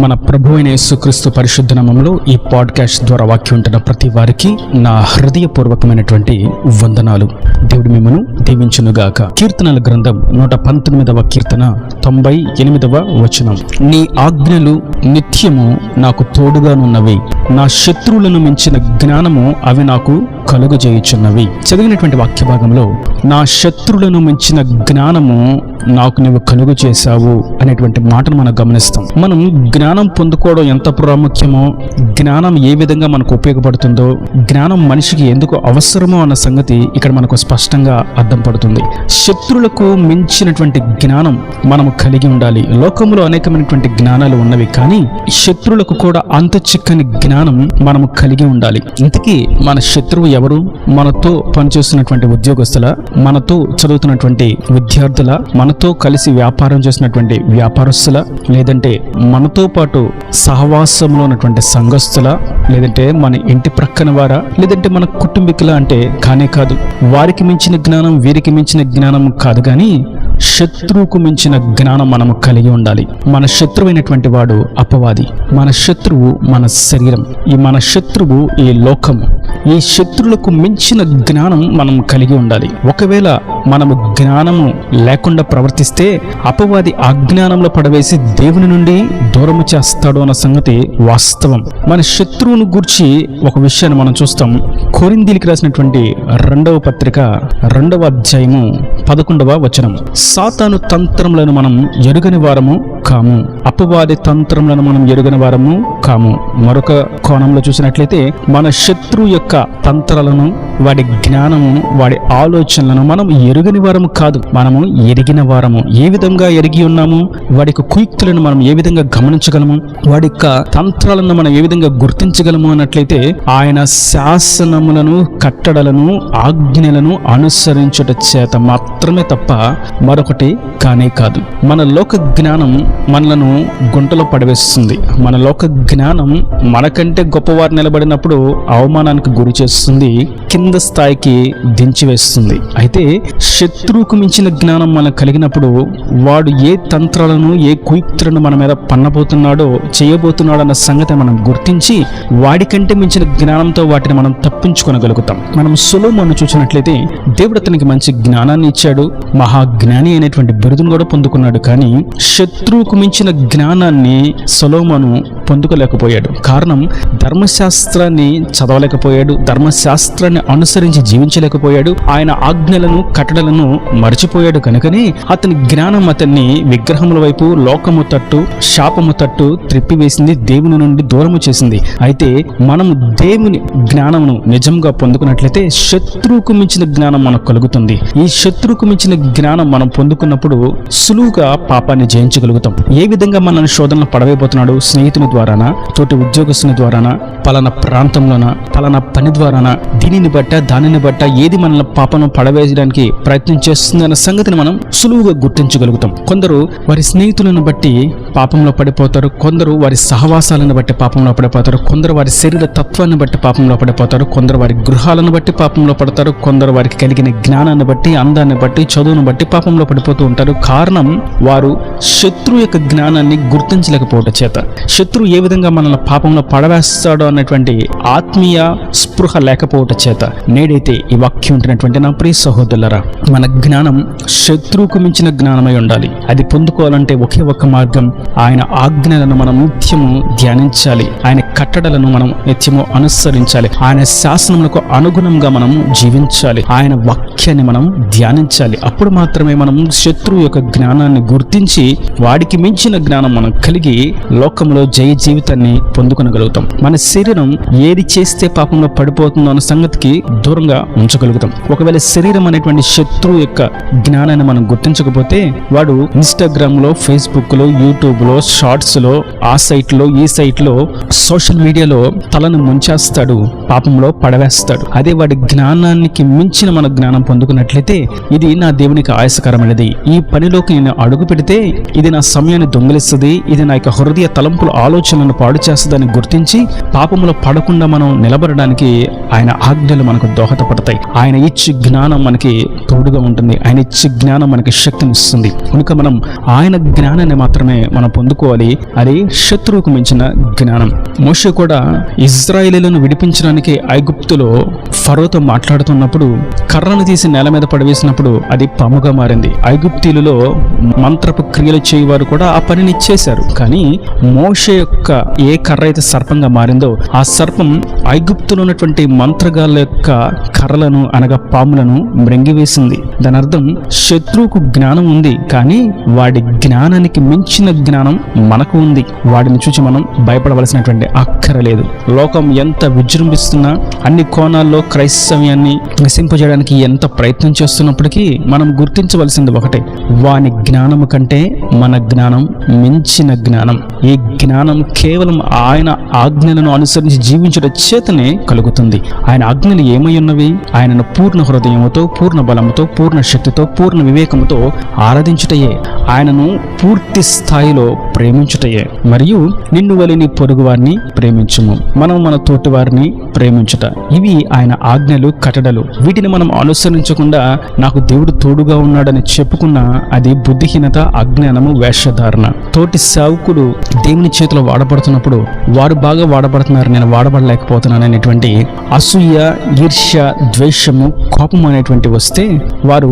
మన ప్రభు అయిన యేసుక్రీస్తు పరిశుద్ధ నామములో ఈ పాడ్కాస్ట్ ద్వారా వాక్యం ఉంటున్న ప్రతి వారికి నా హృదయపూర్వకమైనటువంటి వందనాలు. దేవుడు మిమ్మను దీవించునుగాక. కీర్తనల గ్రంథం 119వ కీర్తన 98వ వచనం. నీ ఆజ్ఞలు నిత్యము నాకు తోడుగానున్నవి, నా శత్రువులను మించిన జ్ఞానము అవి నాకు కలుగజేయుచున్నవి. చదివినటువంటి వాక్య భాగంలో నా శత్రువులను మించిన జ్ఞానము నాకు నువ్వు కలుగు చేశావు అనేటువంటి మాటను మనం గమనిస్తాం. మనం జ్ఞానం పొందుకోవడం ఎంత ప్రాముఖ్యమో, జ్ఞానం ఏ విధంగా మనకు ఉపయోగపడుతుందో, జ్ఞానం మనిషికి ఎందుకు అవసరమో అన్న సంగతి ఇక్కడ మనకు స్పష్టంగా అర్థం పడుతుంది. శత్రువులకు మించినటువంటి జ్ఞానం మనము కలిగి ఉండాలి. లోకంలో అనేకమైనటువంటి జ్ఞానాలు ఉన్నవి, కానీ శత్రువులకు కూడా అంత చిక్కని జ్ఞానం మనము కలిగి ఉండాలి. ఇంతకీ మన శత్రువు ఎవరు? మనతో పనిచేస్తున్నటువంటి ఉద్యోగస్తుల, మనతో చదువుతున్నటువంటి విద్యార్థుల, మనతో కలిసి వ్యాపారం చేసినటువంటి వ్యాపారస్తుల, లేదంటే మనతో పాటు సహవాసంలో ఉన్నటువంటి సంఘస్థుల, లేదంటే మన ఇంటి ప్రక్కన వారా, లేదంటే మన కుటుంబీకుల అంటే కానే కాదు. వారికి మించిన జ్ఞానం, వీరికి మించిన జ్ఞానం కాదు, కానీ శత్రువుకు మించిన జ్ఞానం మనము కలిగి ఉండాలి. మన శత్రువైనటువంటి వాడు అపవాది, మన శత్రువు మన శరీరం, ఈ మన శత్రువు ఈ లోకము. ఈ శత్రువులకు మించిన జ్ఞానం మనం కలిగి ఉండాలి. ఒకవేళ మనము జ్ఞానము లేకుండా ప్రవర్తిస్తే అపవాది అజ్ఞానంలో పడవేసి దేవుని నుండి దూరము చేస్తాడు అన్న సంగతి వాస్తవం. మన శత్రువును గూర్చి ఒక విషయాన్ని మనం చూస్తాం. కొరింథీయులకు రాసినటువంటి 2వ పత్రిక 2వ అధ్యాయము 11వ వచనం. సాతాను తంత్రములను మనం ఎరుగని వారము కాము, అపవాది తంత్రములను మనం ఎరుగని వారము కాము. మరొక కోణంలో చూసినట్లయితే మన శత్రువు యొక్క తంత్రాలను, వాడి జ్ఞానము, వాడి ఆలోచనలను మనం ఎరుగని వారము కాదు, మనము ఎరిగిన వారము. ఏ విధంగా ఎరిగి ఉన్నాము? వాడి యొక్క కుయుక్తులను మనం ఏ విధంగా గమనించగలము, వాడి యొక్క తంత్రాలను మనం ఏ విధంగా గుర్తించగలము అన్నట్లయితే ఆయన శాసనములను, కట్టడలను, ఆజ్ఞలను అనుసరించుట చేత మాత్రమే తప్ప మరొకటి కానే కాదు. మన లోక జ్ఞానం మనలను గుంటలో పడవేస్తుంది. మన లోక జ్ఞానం మనకంటే గొప్పవారు నిలబడినప్పుడు అవమానానికి గురి చేస్తుంది, కింద స్థాయికి దించివేస్తుంది. అయితే శత్రువుకు మించిన జ్ఞానం మనకు కలిగినప్పుడు వాడు ఏ తంత్రాలను, ఏ కుయుక్తులను మన మీద పన్నబోతున్నాడో, చేయబోతున్నాడో అన్న సంగతి మనం గుర్తించి వాడికంటే మించిన జ్ఞానంతో వాటిని మనం తప్పించుకోగలుగుతాం. మనం సొలొమోను చూసినట్లయితే దేవుడు అతనికి మంచి జ్ఞానాన్ని ఇచ్చాడు, మహాజ్ఞాని అయినటువంటి బిరుదును కూడా పొందుకున్నాడు. కానీ శత్రువుకు మించిన జ్ఞానాన్ని సొలొమోను పొందుకోలేకపోయాడు. కారణం, ధర్మశాస్త్రాన్ని చదవలేకపోయాడు, ధర్మశాస్త్రాన్ని అనుసరించి జీవించలేకపోయాడు, ఆయన ఆజ్ఞలను, కట్టడలను మర్చిపోయాడు. కనుకనే అతని జ్ఞానం అతన్ని విగ్రహముల వైపు, లోకము తట్టు, శాపము తట్టు త్రిప్పివేసింది, దేవుని నుండి దూరము చేసింది. అయితే మనము దేవుని జ్ఞానమును నిజంగా పొందుకున్నట్లయితే శత్రువుకు మించిన జ్ఞానం మనకు కలుగుతుంది. ఈ శత్రువుకు మించిన జ్ఞానం మనం పొందుకున్నప్పుడు సులువుగా పాపాన్ని జయించగలుగుతాం. ఏ విధంగా మనల్ని శోధనలు పడవేయబోతున్నాడు? స్నేహితుని ద్వారానా, తోటి ఉద్యోగస్తుని ద్వారానా, పలానా ప్రాంతంలోనా, పలానా పని ద్వారానా, దీనిని బట్ట, దానిని బట్ట ఏది మనల్ని పాపను పడవేయడానికి ప్రయత్నం చేస్తుంది అన్న సంగతిని మనం సులువుగా గుర్తించగలుగుతాం. కొందరు వారి స్నేహితులను బట్టి పాపంలో పడిపోతారు, కొందరు వారి సహవాసాలను బట్టి పాపంలో పడిపోతారు, కొందరు వారి శరీర తత్వాన్ని బట్టి పాపంలో పడిపోతారు, కొందరు వారి గృహాలను బట్టి పాపంలో పడతారు, కొందరు వారికి కలిగిన జ్ఞానాన్ని బట్టి, అందాన్ని బట్టి, చదువును బట్టి పాపంలో పడిపోతూ ఉంటారు. కారణం, వారు శత్రువు యొక్క జ్ఞానాన్ని గుర్తించలేకపోవడం చేత. శత్రువు ఏ విధంగా మనల్ని పాపంలో పడవేస్తాడో అన్నటువంటి ఆత్మీయ స్పృహ లేకపోవటం చేత. నేడైతే ఈ వాక్యం ఉంటున్నటువంటి నా ప్రియ సహోదరులారా, మన జ్ఞానం శత్రువుకు మించిన జ్ఞానమై ఉండాలి. అది పొందుకోవాలంటే ఒకే ఒక్క మార్గం, ఆయన ఆజ్ఞలను మనం నిత్యము ధ్యానించాలి, ఆయన కట్టడలను మనం నిత్యము అనుసరించాలి, ఆయన శాసనములకు అనుగుణంగా మనం జీవించాలి, ఆయన వాక్యాన్ని మనం ధ్యానించాలి. అప్పుడు మాత్రమే మనం శత్రువు యొక్క జ్ఞానాన్ని గుర్తించి వాడికి మించిన జ్ఞానం మనం కలిగి లోకంలో జయ జీవితాన్ని పొందుకొనగలుగుతాం. మన శరీరం ఏది చేస్తే పాపంలో పడిపోతుందో అన్న సంగతికి దూరంగా ఉంచగలుగుతాం. ఒకవేళ శరీరం అనేటువంటి శత్రువు యొక్క జ్ఞానాన్ని మనం గుర్తించకపోతే వాడు ఇన్స్టాగ్రామ్ లో, ఫేస్బుక్ లో, యూట్యూబ్ లో, షార్ట్స్ లో, ఆ సైట్ లో, ఈ సైట్ లో, సోషల్ సోషల్ మీడియాలో తలను ముంచేస్తాడు, పాపంలో పడవేస్తాడు. అదే వాడి జ్ఞానానికి మించిన మన జ్ఞానం పొందుకున్నట్లయితే ఇది నా దేవునికి ఆయాసకరమైనది, ఈ పనిలోకి నేను అడుగు పెడితే ఇది నా సమయాన్ని దొంగిలిస్తుంది, ఇది నా యొక్క హృదయ తలంపుల ఆలోచనలను పాడు చేస్తుందని గుర్తించి పాపంలో పడకుండా మనం నిలబడడానికి ఆయన ఆజ్ఞలు మనకు దోహదపడతాయి. ఆయన ఇచ్చి జ్ఞానం మనకి తోడుగా ఉంటుంది, ఆయన ఇచ్చి జ్ఞానం మనకి శక్తినిస్తుంది. కనుక మనం ఆయన జ్ఞానాన్ని మాత్రమే మనం పొందుకోవాలి. అది శత్రువుకు మించిన జ్ఞానం. మోషే కూడా ఇజ్రాయేలీలను విడిపించడానికి ఐగుప్తులో ఫరోతో మాట్లాడుతున్నప్పుడు కర్రను తీసి నేల మీద పడవేసినప్పుడు అది పాముగా మారింది. ఐగుప్తీయులలో మంత్రపు క్రియలు చేయవారు కూడా ఆ పనిని చేశారు. కానీ మోషే యొక్క ఏ కర్ర అయితే సర్పంగా మారిందో ఆ సర్పం ఐగుప్తులో ఉన్నటువంటి మంత్రగాళ్ళ యొక్క కర్రలను అనగా పాములను మ్రింగివేసింది. దాని అర్థం శత్రువుకు జ్ఞానం ఉంది, కానీ వాడి జ్ఞానానికి మించిన జ్ఞానం మనకు ఉంది. వాడిని చూసి మనం భయపడవలసినటువంటి అక్కరలేదు. లోకం ఎంత విజృంభిస్తున్నా, అన్ని కోణాల్లో క్రైస్తవ్యాన్ని నశింపజేయడానికి ఎంత ప్రయత్నం చేస్తున్నప్పటికీ మనం గుర్తించవలసింది ఒకటే, వాని జ్ఞానము కంటే మన జ్ఞానం మించిన జ్ఞానం. ఈ జ్ఞానం కేవలం ఆయన ఆజ్ఞలను అనుసరించి జీవించడం చేతనే కలుగుతుంది. ఆయన ఆజ్ఞలు ఏమై ఉన్నవి? ఆయనను పూర్ణ హృదయముతో, పూర్ణ బలముతో, పూర్ణ శక్తితో, పూర్ణ వివేకముతో ఆరాధించుటయే, ఆయనను పూర్తి స్థాయిలో ప్రేమించుటయే, మరియు నిన్ను వలె నీ పొరుగు వారిని ప్రేమించుము, మనం మన తోటి వారిని ప్రేమించుట. ఇవి ఆయన ఆజ్ఞలు, కట్టడలు. వీటిని మనం అనుసరించకుండా నాకు దేవుడు తోడుగా ఉన్నాడని చెప్పుకున్నా అది బుద్ధిహీనత, అజ్ఞానము, వేషధారణ. తోటి సేవకుడు దేవుని చేతిలో వాడబడుతున్నప్పుడు వారు బాగా వాడబడుతున్నారు, నేను వాడబడలేకపోతున్నాను అనేటువంటి అసూయ, ఈర్ష్య, ద్వేషము, కోపం అనేటువంటి వస్తే వారు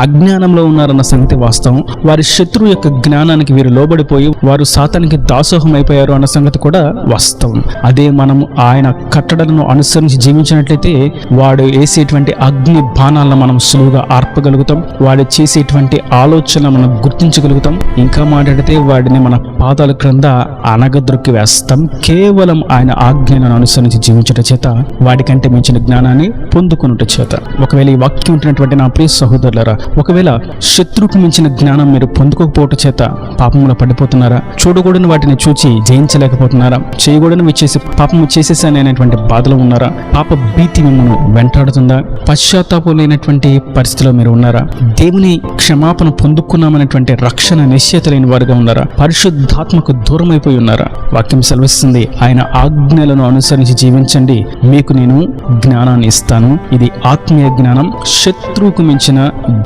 అజ్ఞానంలో ఉన్నారన్న సంగతి వాస్తవం. వారి శత్రువు యొక్క జ్ఞానానికి వీరు లోబడిపోయి వారు సాతానికి దాసోహం అయిపోయారు అన్న సంగతి కూడా వాస్తవం. అదే మనం ఆయన కట్టడలను అనుసరించి జీవించినట్లయితే వాడు వేసేటువంటి అగ్ని బాణాలను మనం సులువుగా ఆర్పగలుగుతాం. వాడు చేసేటువంటి ఆలోచన మనం గుర్తించగలుగుతాం. ఇంకా మాట్లాడితే వాడిని మన పాదాల క్రింద అనగద్రొక్కి వేస్తాం. కేవలం ఆయన ఆజ్ఞలను అనుసరించి జీవించట చేత, వాడికంటే మించిన జ్ఞానాన్ని పొందుకున్నట చేత. ఒకవేళ ఈ వాక్యం ఉంటున్నటువంటి నా ప్రియ సహోదరులారా, ఒకవేళ శత్రువుకు మించిన జ్ఞానం మీరు పొందుకోకపోవటం చేత పాపంలో పడిపోతున్నారా? చూడకూడని వాటిని చూచి జయించలేకపోతున్నారా? చేయకూడని చేసి పాపము చేసేసాననేటువంటి బాధలో ఉన్నారా? పాప భీతి మిమ్మల్ని వెంటాడుతుందా? పశ్చాత్తాపం లేనటువంటి పరిస్థితిలో మీరు ఉన్నారా? దేవుని క్షమాపణ పొందుకున్నామనేటువంటి రక్షణ నిశ్చయిత లేని వారుగా ఉన్నారా? పరిశుద్ధాత్మకు దూరం అయిపోయి ఉన్నారా? వాక్యం సెలవిస్తుంది, ఆయన ఆజ్ఞలను అనుసరించి జీవించండి, మీకు నేను జ్ఞానాన్ని ఇస్తాను. ఇది ఆత్మీయ జ్ఞానం, శత్రువుకు మించిన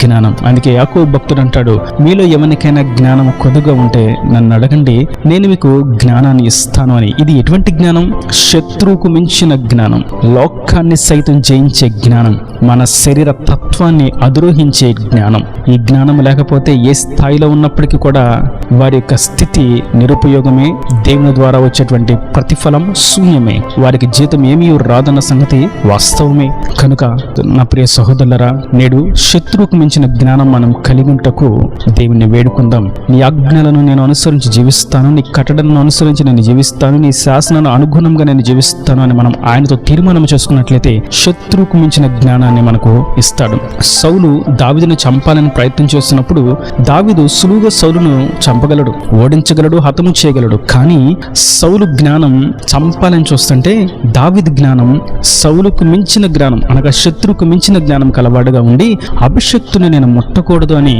జ్ఞానం. అందుకే యాకోబు భక్తుడు అంటాడు, మీలో ఎవరికైనా జ్ఞానం కొద్దిగా ఉంటే నన్ను అడగండి, నేను మీకు జ్ఞానాన్ని ఇస్తాను అని. ఇది ఎటువంటి జ్ఞానం? శత్రువుకు మించిన జ్ఞానం, లోకాన్ని సైతం జయించే జ్ఞానం, మన శరీర తత్వాన్ని అధిరోహించే జ్ఞానం. ఈ జ్ఞానం లేకపోతే ఏ స్థాయిలో ఉన్నప్పటికీ కూడా వారి యొక్క స్థితి నిరుపయోగమే. దేవుని ద్వారా వచ్చేటువంటి ప్రతిఫలం శూన్యమే. వారికి జీతం ఏమీ రాదన్న సంగతి వాస్తవమే. కనుక నా ప్రియ సహోదరులరా, నేడు శత్రువుకు మించిన జ్ఞానం మనం కలిగి ఉంటకు దేవుని వేడుకుందాం. నీ ఆజ్ఞలను నేను అనుసరించి జీవిస్తాను, నీ కట్టడలను అనుసరించి నేను జీవిస్తాను, నీ శాసనాలను అనుగుణంగా నేను జీవిస్తాను అని మనం ఆయనతో తీర్మానం చేసుకున్నట్లయితే శత్రువుకు మించిన జ్ఞానాన్ని మనకు ఇస్తాడు. సౌలు దావీదును చంపాలని ప్రయత్నం చేస్తున్నప్పుడు దావీదు సులువుగా సౌలును చంపగలడు, ఓడించగలడు, హతము చేయగలడు. కానీ సౌలు జ్ఞానం చంపాలని చూస్తుంటే దావీదు జ్ఞానం సౌలుకు మించిన జ్ఞానం అనగా శత్రువుకు మించిన జ్ఞానం కలవాడుగా ఉండి అభిషక్తుని నేను ముట్టకూడదు అని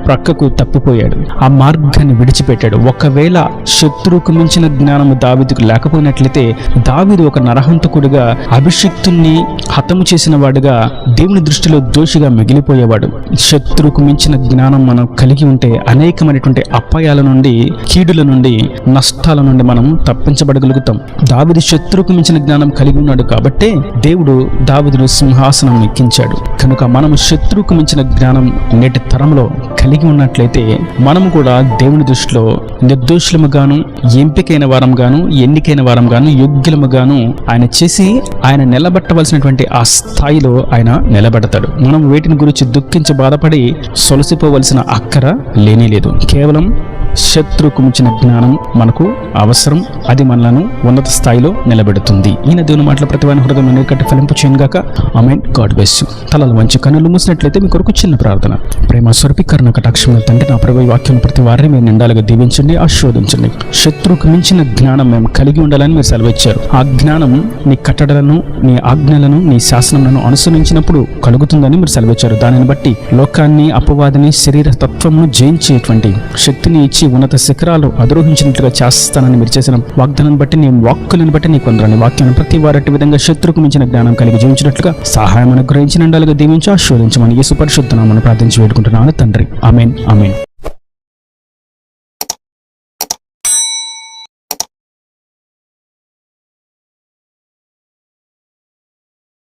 ప్రక్కకు తప్పిపోయాడు. ఆ మార్గాన్ని విడిచిపెట్టాడు. ఒకవేళ శత్రువుకు మించిన జ్ఞానము దావీదుకు లేకపోయినట్లయితే దావీదు ఒక నరహంతకుడిగా, అభిషిక్తుణ్ణి హతము చేసిన వాడుగా, దేవుని దృష్టిలో దోషిగా మిగిలిపోయేవాడు. శత్రువుకు మించిన జ్ఞానం మనం కలిగి ఉంటే అనేకమైనటువంటి అపాయాల నుండి, కీడుల నుండి, నష్టాల నుండి మనం తప్పించబడగలుగుతాం. దావీదు శత్రువుకు మించిన జ్ఞానం కలిగి ఉన్నాడు కాబట్టే దేవుడు దావీదును సింహాసనం ఎక్కించాడు. కనుక మనము శత్రువుకు మించిన జ్ఞానం నేటి తరంలో కలిగి ఉన్నట్లయితే మనము కూడా దేవుని దృష్టిలో నిర్దోషులముగాను, ఎంపికైన వారంగాను, ఎన్నికైన వారంగాను, యోగ్యులముగాను ఆయన చేసి ఆయన నిలబెట్టవలసినటువంటి ఆ స్థాయిలో ఆయన నిలబెడతాడు. మనం వీటిని గురించి దుఃఖించి బాధపడి సొలసిపోవలసిన అక్కర లేనేలేదు. కేవలం శత్రువుకు మించిన జ్ఞానం మనకు అవసరం. అది మనలను ఉన్నత స్థాయిలో నిలబెడుతుంది. ఈయన దేవుని మాటల ప్రతి వాని హృదయం కట్టి ఫలింపు చేయను గాక. ఆమేన్. God bless you. తలలు వంచి కన్నులు మూసినట్లయితే మీ కొరకు చిన్న ప్రార్థన. ప్రేమ స్వరూపి కరుణ కటాక్షముల తండ్రి, నా ప్రభు ఈ వాక్యం ప్రతి వారిని మీరు నిండాలుగా దీవించండి, ఆశీర్వదించండి. శత్రువుకు మించిన జ్ఞానం మేము కలిగి ఉండాలని మీరు సెలవిచ్చారు. ఆ జ్ఞానం నీ కట్టడలను, నీ ఆజ్ఞలను, నీ శాసనములను అనుసరించినప్పుడు కలుగుతుందని మీరు సెలవిచ్చారు. దానిని బట్టి లోకాన్ని, అపవాదిని, శరీర తత్వమును జయించేటువంటి శక్తిని ఇచ్చి ఉన్నత శిఖరాలు అధిరోహించినట్లుగా చేస్తానని మీరు చేసిన వాగ్దానాన్ని బట్టి, నీ వాక్కులను బట్టి నీ కొందరని వాక్యాన్ని ప్రతి వారి విధంగా శత్రువుకు మించిన జ్ఞానం కలిగి జీవించినట్లుగా సహాయం అనుగ్రహించి నిండాలుగా దీవించి ఆశీర్వదించమని యేసు పరిశుద్ధ నామమున ప్రార్థించి వేడుకుంటున్నాను తండ్రి. ఆమేన్. ఆమేన్.